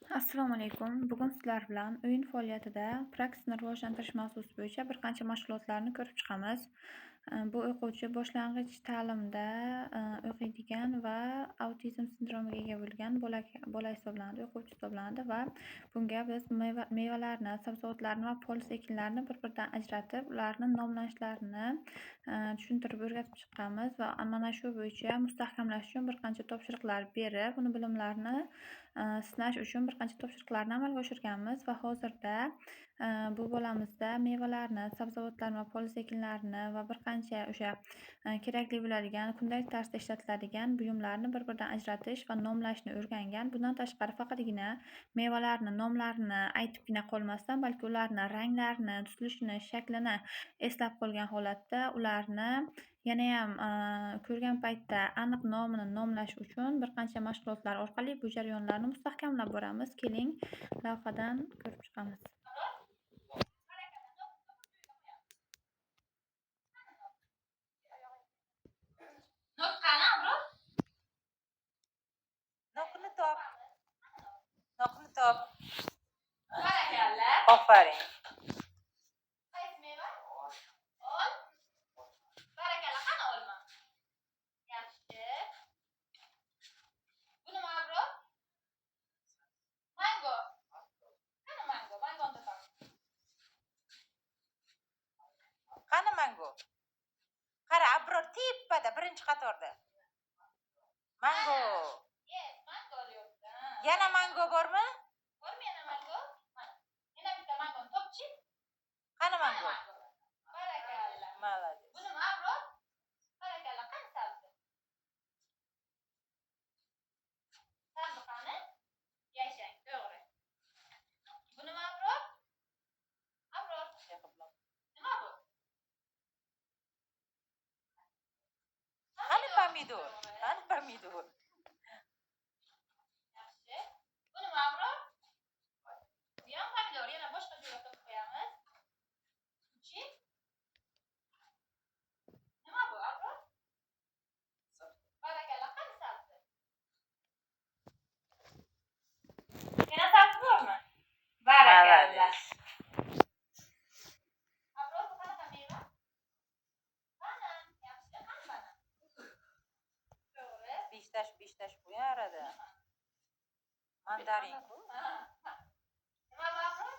Assalomu alaykum. Bugun sizlar bilan o'yin faoliyatida praksisni rivojlantirish mavzusi bo'yicha bir qancha mashg'ulotlarni ko'rib chiqamiz. Bu o'quvchi boshlang'ich ta'limda o'qiydigan va autizm sindromiga ega bo'lgan bola hisoblanadi, o'quvchi hisoblanadi va bunga biz mevalarni, sabzavotlarni va poliz ekinlarni bir-biridan ajratib, ularni nomlanishlarini tushuntirib o'rgatib chiqqanmiz va mana shu bo'yicha mustahkamlash uchun bir qancha topshiriqlar berib, uni bilimlarini sinash uchun bir qancha topshiriqlarni amalga oshirganmiz va hozirda bu bolamizda mevalarni, sabzavotlarni va poliz ekinlarini va bir qancha o'sha kerakli bo'ladigan kundalik tarzda ishlatiladigan buyumlarni bir-biridan ajratish va nomlashni o'rgangan. Bundan tashqari faqatgina mevalarni nomlarini aytibgina qolmasdan, balki ularni ranglarini, tuzilishini, shaklini eslab qolgan holatda ularni yanayam ko'rgan paytda aniq nomini nomlash uchun bir qancha mashg'ulotlar orqali bu jarayonlarni mustahkamlab boramiz. Keling, lavhadan ko'rib chiqamiz. Nokni top. Aferin. Qani mango? Qara, Abror tepada birinchi qatorda. Mango. Yana mango bormi? Bormi yana mango? Yana bitta mango topchi. Qani mango? Barakallah. Malades. Buni Abror? Barakallah, qani sabzi? Sabzi qani? Yashang, to'g'ri. Buni Abror? Abror. Nima bu? Qani pomidor? Qani pomidor? Yaxshi. Buni Abror? Bu ham pomidor, yana boshqa joyga qo'yib qo'yamiz. Chi? Nima bu Abror? Barakallah, qani sabzi? Yana sabzi bormi? Barakallah. Abror, bu qanaqa meva? Banan. Yaxshi, qani banan? To'g'ri. Beshtash bu arada. Mandarin. Nima bu Abror?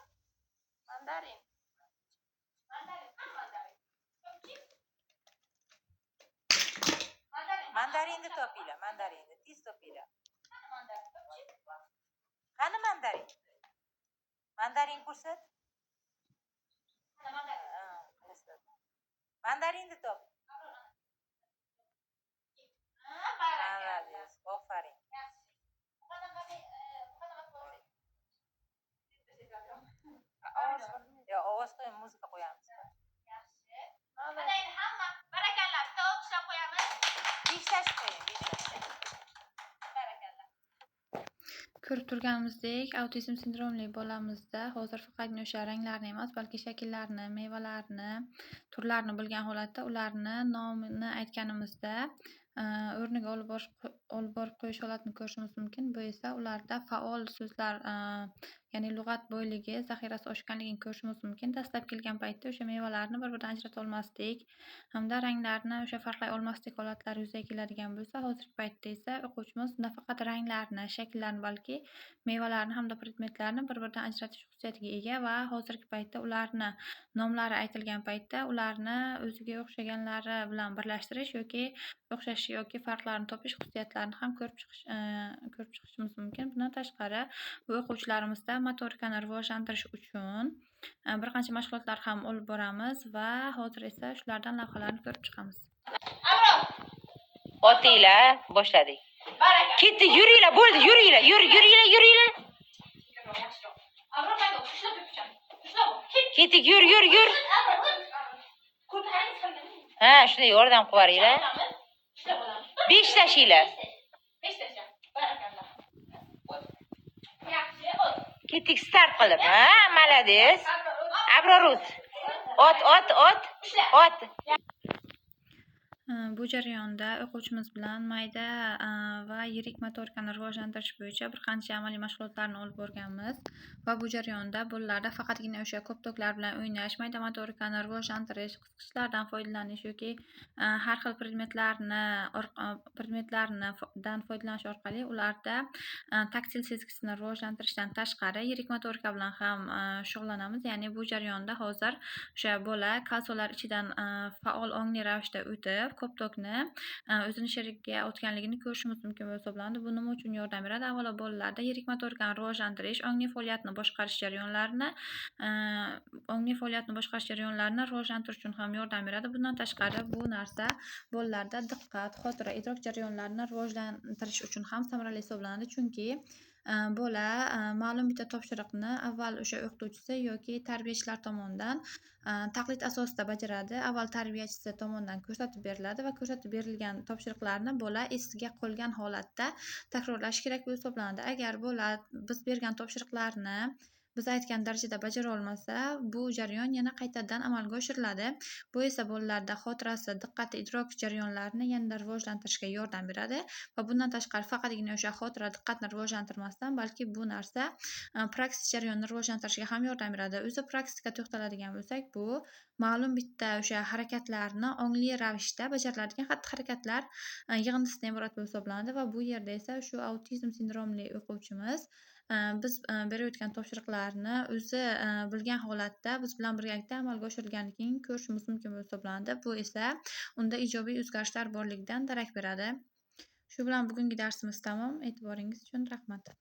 Mandarin. Mandarin, qani mandarin? Topchi. Mandarinni topinglar, mandarinni tez topinglar. Qani mandarin? Topchi. Qani mandarin? Mandarin ko'rsat. Qani mandarin? Mandarinni top. Malades, aferin. Ovoz qo'yib muzika qo'yamiz. Yaxshi. Mana endi hamma barakallah, bitta olqishlab qo'yamiz. Beshtash qo'ying, beshtash. Barakallah. Ko'rib turganimizdek, autizm sindromli bolamizda hozir faqatgina o'sha ranglarni emas, balki shakllarni, mevalarni, turlarini bilgan holatda ularni nomini aytganimizda o'rniga olib borib qo'yish holatini ko'rishimiz mumkin. Bu esa ularda faol so'zlar, ya'ni lug'at boyligi, zaxirasi oshganligini ko'rishimiz mumkin. Dastlab kelgan paytda o'sha mevalarni bir-biridan ajrata olmaslik hamda ranglarni o'sha farqlay olmaslik holatlari yuzaga keladigan bo'lsa, hozirgi paytda esa o'quvchimiz nafaqat ranglarni, shakllarni, balki mevalarni hamda predmetlarni bir-biridan ajratish xususiyatiga ega va hozirgi paytda ularni nomlari aytilgan paytda ularni o'ziga o'xshaganlari bilan birlashtirish yoki o'xshash yoki farqlarni topish xususiyatlarini ham ko'rib chiqishimiz mumkin. Bundan tashqari, bu o'quvchilarimizda motorikani rivojlantirish uchun bir qancha mashg'ulotlar ham olib boramiz va hozir esa shulardan lavhalarni ko'rib chiqamiz. Otinglar, boshladik. Ketdi, yuringlar, bo'ldi, yuringlar, yuringlar. Ketdik, yur. Ha, shunday yordam qilaveringlar. Beshtashinglar. Ketdik start qilib. Ha, malades. Abror ot. Bu jarayonda o'quvchimiz bilan mayda va yirik motorikani rivojlantirish bo'yicha bir qancha amaliy mashg'ulotlarni olib borganmiz va bu jarayonda bolalarda faqatgina o'sha ko'p-toklar bilan o'ynash, mayda motorikani rivojlantirish, qisqichlardan foydalanish yoki har xil predmetlardan foydalanish orqali ularda taktil sezgisini rivojlantirishdan tashqari yirik motorika bilan ham shug'ullanamiz. Ya'ni bu jarayonda hozir o'sha bola kalsolar ichidan faol ongli ravishda o'tib, ko'p-tokni o'zini sherigiga otganligini ko'rishimiz mumkin bo'lib hisoblanadi. Bu nima uchun yordam beradi? Avvalo, bolalarda yirik motorikani rivojlantirish, ongli faoliyatni boshqarish jarayonlarini rivojlantirish uchun ham yordam beradi. Bundan tashqari, bu narsa bolalarda diqqat, xotira, idrok jarayonlarini rivojlantirish uchun ham samarali hisoblanadi. Chunki bola ma'lum bitta topshiriqni avval o'sha o'qituvchisi yoki tarbiyachilar tomonidan taqlid asosida bajaradi. Avval tarbiyachisi tomonidan ko'rsatib beriladi va ko'rsatib berilgan topshiriqlarni bola esiga qolgan holatda takrorlashi kerak bo'lib hisoblanadi. Agar bola biz bergan topshiriqlarni biz aytgan darajada bajara olmasa, bu jarayon yana qaytadan amalga oshiriladi. Bu esa bolalarda xotirasi, diqqati, idrok jarayonlarini yanada rivojlantirishga yordam beradi va bundan tashqari faqatgina o'sha xotira, diqqatni rivojlantirmasdan, balki bu narsa praksis jarayonni rivojlantirishga ham yordam beradi. O'zi praksika to'xtaladigan bo'lsak, bu ma'lum bitta o'sha harakatlarni ongli ravishda bajariladigan xatti-harakatlar yig'indisidan iborat bo'lib hisoblanadi va bu yerda esa shu autizm sindromli o'quvchimiz biz berayotgan topshiriqlarni o'zi bilgan holatda biz bilan birgalikda amalga oshirilganligini ko'rishimiz mumkin bo'lib hisoblanadi. Bu esa unda ijobiy o'zgarishlar borligidan darak beradi. Shu bilan bugungi darsimiz tamom. E'tiboringiz uchun rahmat.